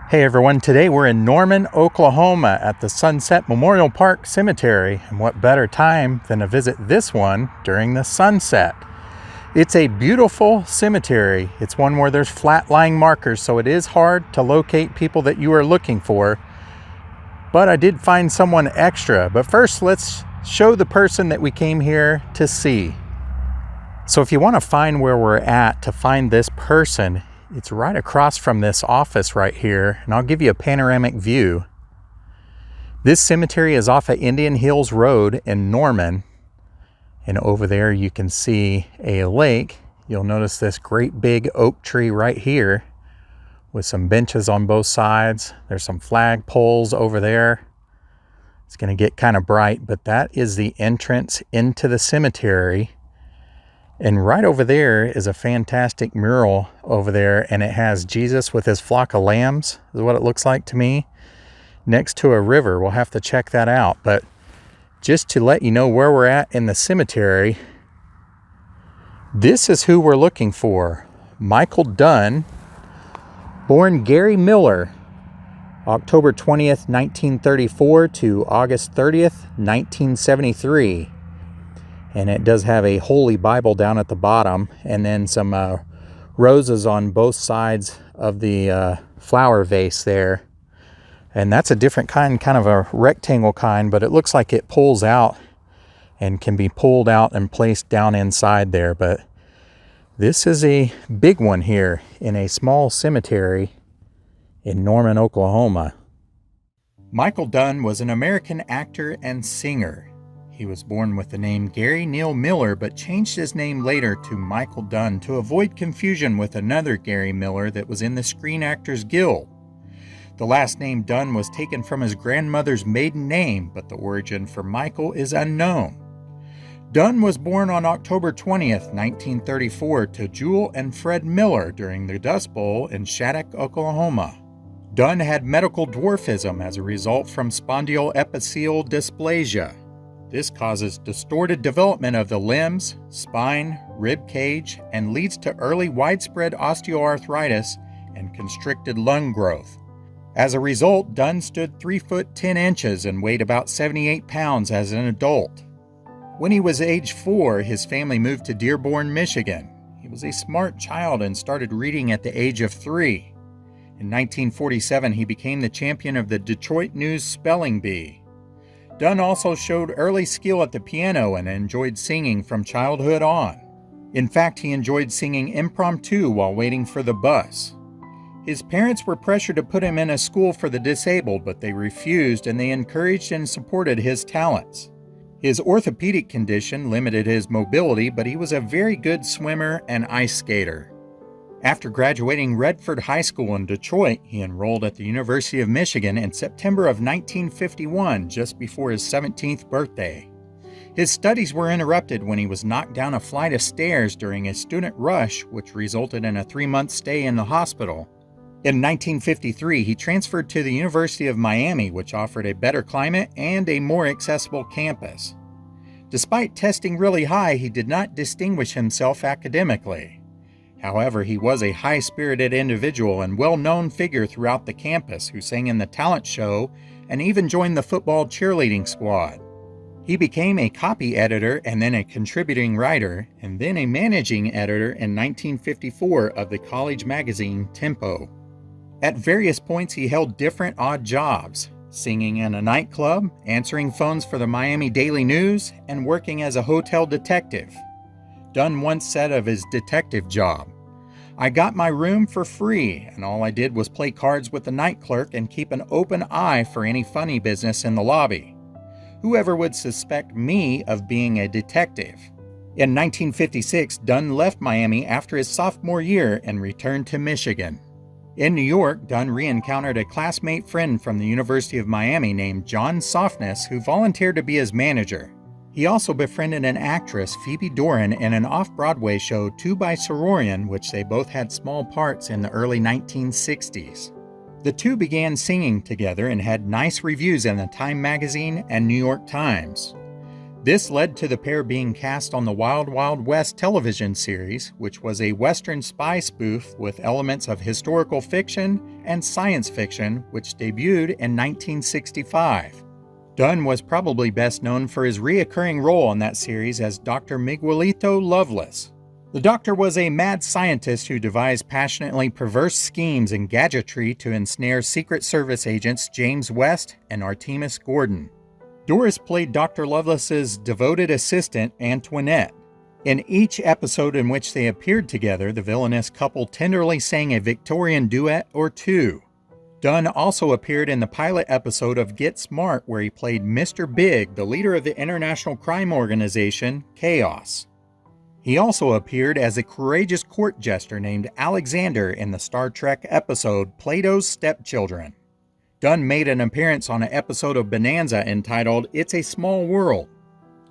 Hey everyone, today we're in Norman, Oklahoma at the Sunset Memorial Park Cemetery, and what better time than to visit this one during the sunset. It's a beautiful cemetery. It's one where there's flat-lying markers, so it is hard to locate people that you are looking for, but I did find someone extra. But first, let's show the person that we came here to see. So if you want to find where we're at to find this person, it's right across from this office right here, and I'll give you a panoramic view. This cemetery is off of Indian Hills Road in Norman, and over there you can see a lake. You'll notice this great big oak tree right here with some benches on both sides. There's some flag poles over there. It's going to get kind of bright, but that is the entrance into the cemetery. And right over there is a fantastic mural over there, and it has Jesus with his flock of lambs, is what it looks like to me, next to a river. We'll have to check that out. But just to let you know where we're at in the cemetery, this is who we're looking for. Michael Dunn, born Gary Miller, October 20th, 1934 to August 30th, 1973. And it does have a Holy Bible down at the bottom, and then some roses on both sides of the flower vase there. And that's a different kind of a rectangle kind, but it looks like it pulls out and can be pulled out and placed down inside there. But this is a big one here in a small cemetery in Norman, Oklahoma. Michael Dunn was an American actor and singer. He was born with the name Gary Neal Miller, but changed his name later to Michael Dunn to avoid confusion with another Gary Miller that was in the Screen Actors Guild. The last name Dunn was taken from his grandmother's maiden name, but the origin for Michael is unknown. Dunn was born on October 20th, 1934 to Jewel and Fred Miller during the Dust Bowl in Shattuck, Oklahoma. Dunn had medical dwarfism as a result from spondyloepiphyseal dysplasia. This causes distorted development of the limbs, spine, rib cage, and leads to early widespread osteoarthritis and constricted lung growth. As a result, Dunn stood 3 foot 10 inches and weighed about 78 pounds as an adult. When he was age 4, his family moved to Dearborn, Michigan. He was a smart child and started reading at the age of 3. In 1947, he became the champion of the Detroit News Spelling Bee. Dunn also showed early skill at the piano and enjoyed singing from childhood on. In fact, he enjoyed singing impromptu while waiting for the bus. His parents were pressured to put him in a school for the disabled, but they refused, and they encouraged and supported his talents. His orthopedic condition limited his mobility, but he was a very good swimmer and ice skater. After graduating Redford High School in Detroit, he enrolled at the University of Michigan in September of 1951, just before his 17th birthday. His studies were interrupted when he was knocked down a flight of stairs during a student rush, which resulted in a 3-month stay in the hospital. In 1953, he transferred to the University of Miami, which offered a better climate and a more accessible campus. Despite testing really high, he did not distinguish himself academically. However, he was a high-spirited individual and well-known figure throughout the campus who sang in the talent show and even joined the football cheerleading squad. He became a copy editor and then a contributing writer, and then a managing editor in 1954 of the college magazine Tempo. At various points, he held different odd jobs, singing in a nightclub, answering phones for the Miami Daily News, and working as a hotel detective. Dunn once said of his detective job, "I got my room for free, and all I did was play cards with the night clerk and keep an open eye for any funny business in the lobby. Whoever would suspect me of being a detective?" In 1956, Dunn left Miami after his sophomore year and returned to Michigan. In New York, Dunn re-encountered a classmate friend from the University of Miami named John Softness, who volunteered to be his manager. He also befriended an actress, Phoebe Doran, in an off-Broadway show 2 by Sororian, which they both had small parts in the early 1960s. The two began singing together and had nice reviews in the Time magazine and New York Times. This led to the pair being cast on the Wild Wild West television series, which was a Western spy spoof with elements of historical fiction and science fiction, which debuted in 1965. Dunn was probably best known for his reoccurring role in that series as Dr. Miguelito Loveless. The doctor was a mad scientist who devised passionately perverse schemes and gadgetry to ensnare Secret Service agents James West and Artemis Gordon. Doris played Dr. Loveless's devoted assistant, Antoinette. In each episode in which they appeared together, the villainous couple tenderly sang a Victorian duet or two. Dunn also appeared in the pilot episode of Get Smart, where he played Mr. Big, the leader of the international crime organization, Chaos. He also appeared as a courageous court jester named Alexander in the Star Trek episode Plato's Stepchildren. Dunn made an appearance on an episode of Bonanza entitled It's a Small World.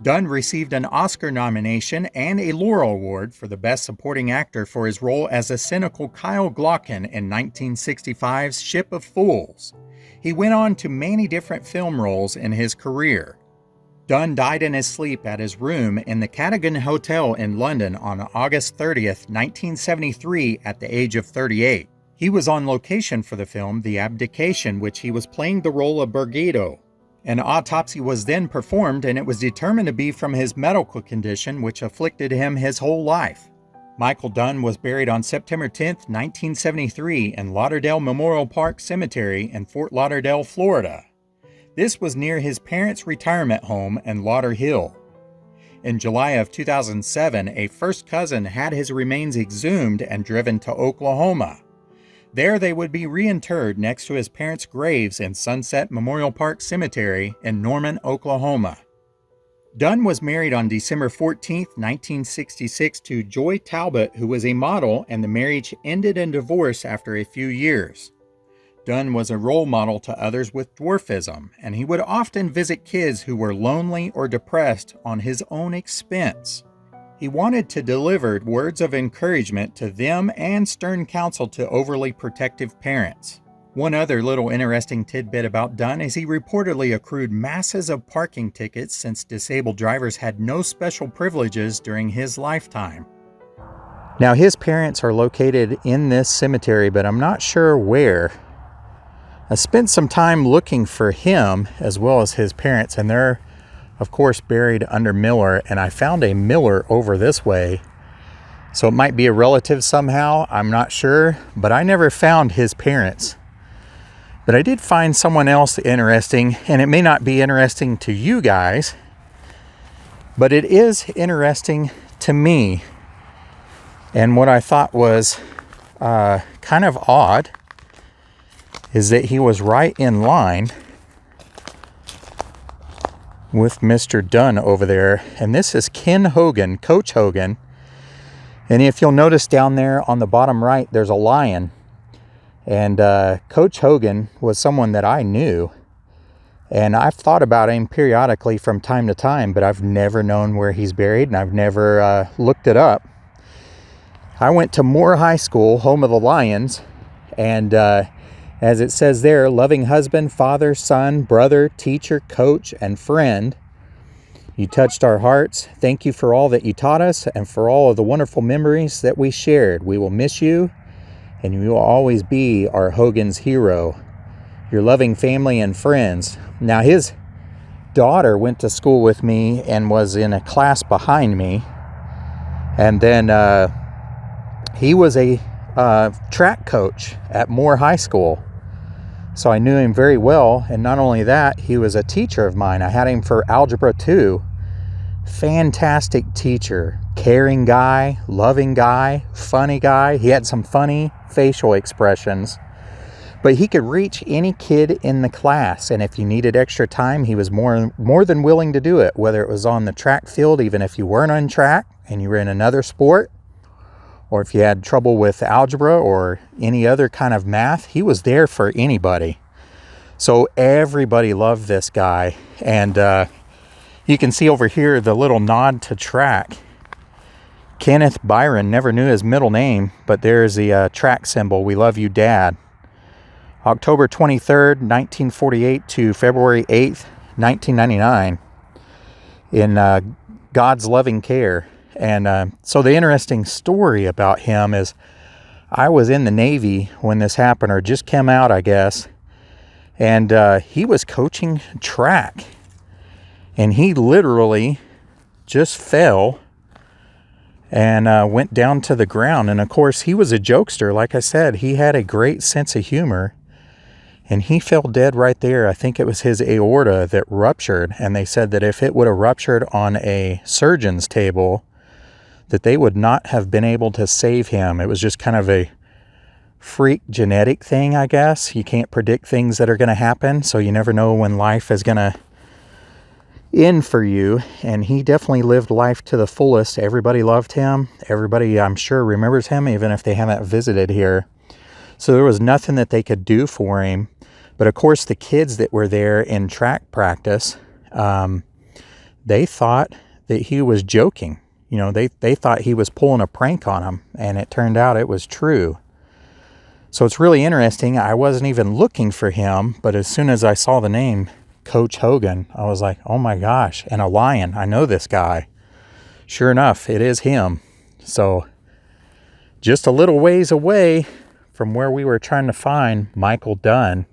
Dunn received an Oscar nomination and a Laurel Award for the Best Supporting Actor for his role as the cynical Kyle Glocken in 1965's Ship of Fools. He went on to many different film roles in his career. Dunn died in his sleep at his room in the Cadogan Hotel in London on August 30th, 1973 at the age of 38. He was on location for the film The Abdication, which he was playing the role of Birgido. An autopsy was then performed, and it was determined to be from his medical condition, which afflicted him his whole life. Michael Dunn was buried on September 10, 1973 in Lauderdale Memorial Park Cemetery in Fort Lauderdale, Florida. This was near his parents' retirement home in Lauderhill. In July of 2007, a first cousin had his remains exhumed and driven to Oklahoma. There they would be reinterred next to his parents' graves in Sunset Memorial Park Cemetery in Norman, Oklahoma. Dunn was married on December 14, 1966 to Joy Talbot, who was a model, and the marriage ended in divorce after a few years. Dunn was a role model to others with dwarfism, and he would often visit kids who were lonely or depressed on his own expense. He wanted to deliver words of encouragement to them and stern counsel to overly protective parents. One other little interesting tidbit about Dunn is he reportedly accrued masses of parking tickets since disabled drivers had no special privileges during his lifetime. Now, his parents are located in this cemetery, but I'm not sure where. I spent some time looking for him as well as his parents, and they're of course buried under Miller, and I found a Miller over this way. So it might be a relative somehow, I'm not sure, but I never found his parents. But I did find someone else interesting, and it may not be interesting to you guys, but it is interesting to me. And what I thought was kind of odd is that he was right in line with Mr. Dunn over there. And this is Ken Hogan, Coach Hogan. And if you'll notice down there on the bottom right, there's a lion. And Coach Hogan was someone that I knew. And I've thought about him periodically from time to time, but I've never known where he's buried, and I've never looked it up. I went to Moore High School, home of the Lions, and as it says there, loving husband, father, son, brother, teacher, coach, and friend. You touched our hearts. Thank you for all that you taught us and for all of the wonderful memories that we shared. We will miss you, and you will always be our Hogan's hero, your loving family and friends. Now, his daughter went to school with me and was in a class behind me. And then he was a track coach at Moore High School. So I knew him very well, and not only that, he was a teacher of mine. I had him for Algebra 2. Fantastic teacher, caring guy, loving guy, funny guy. He had some funny facial expressions, but he could reach any kid in the class, and if you needed extra time, he was more than willing to do it, whether it was on the track field, even if you weren't on track and you were in another sport, or if you had trouble with algebra or any other kind of math, he was there for anybody. So everybody loved this guy. And you can see over here the little nod to track. Kenneth Byron, never knew his middle name, but there's the track symbol, "We love you, Dad." October 23rd, 1948 to February 8th, 1999. in God's loving care. And so the interesting story about him is I was in the Navy when this happened, or just came out, I guess. And he was coaching track. And he literally just fell and went down to the ground. And of course, he was a jokester. Like I said, he had a great sense of humor. And he fell dead right there. I think it was his aorta that ruptured. And they said that if it would have ruptured on a surgeon's table, that they would not have been able to save him. It was just kind of a freak genetic thing, I guess. You can't predict things that are going to happen, so you never know when life is going to end for you. And he definitely lived life to the fullest. Everybody loved him. Everybody, I'm sure, remembers him, even if they haven't visited here. So there was nothing that they could do for him. But of course, the kids that were there in track practice, they thought that he was joking. You know, they thought he was pulling a prank on them, and it turned out it was true. So it's really interesting. I wasn't even looking for him, but as soon as I saw the name Coach Hogan, I was like, oh my gosh, and a lion. I know this guy. Sure enough, it is him. So just a little ways away from where we were trying to find Michael Dunn.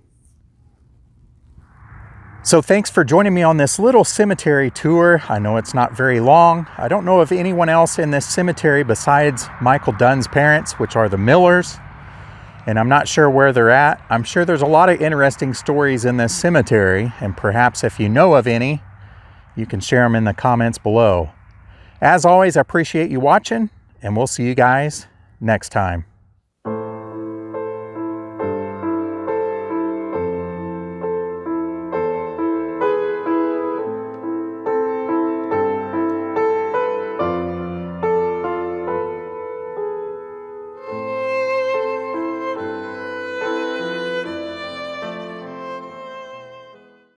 So thanks for joining me on this little cemetery tour. I know it's not very long. I don't know of anyone else in this cemetery besides Michael Dunn's parents, which are the Millers. And I'm not sure where they're at. I'm sure there's a lot of interesting stories in this cemetery, and perhaps if you know of any, you can share them in the comments below. As always, I appreciate you watching, and we'll see you guys next time.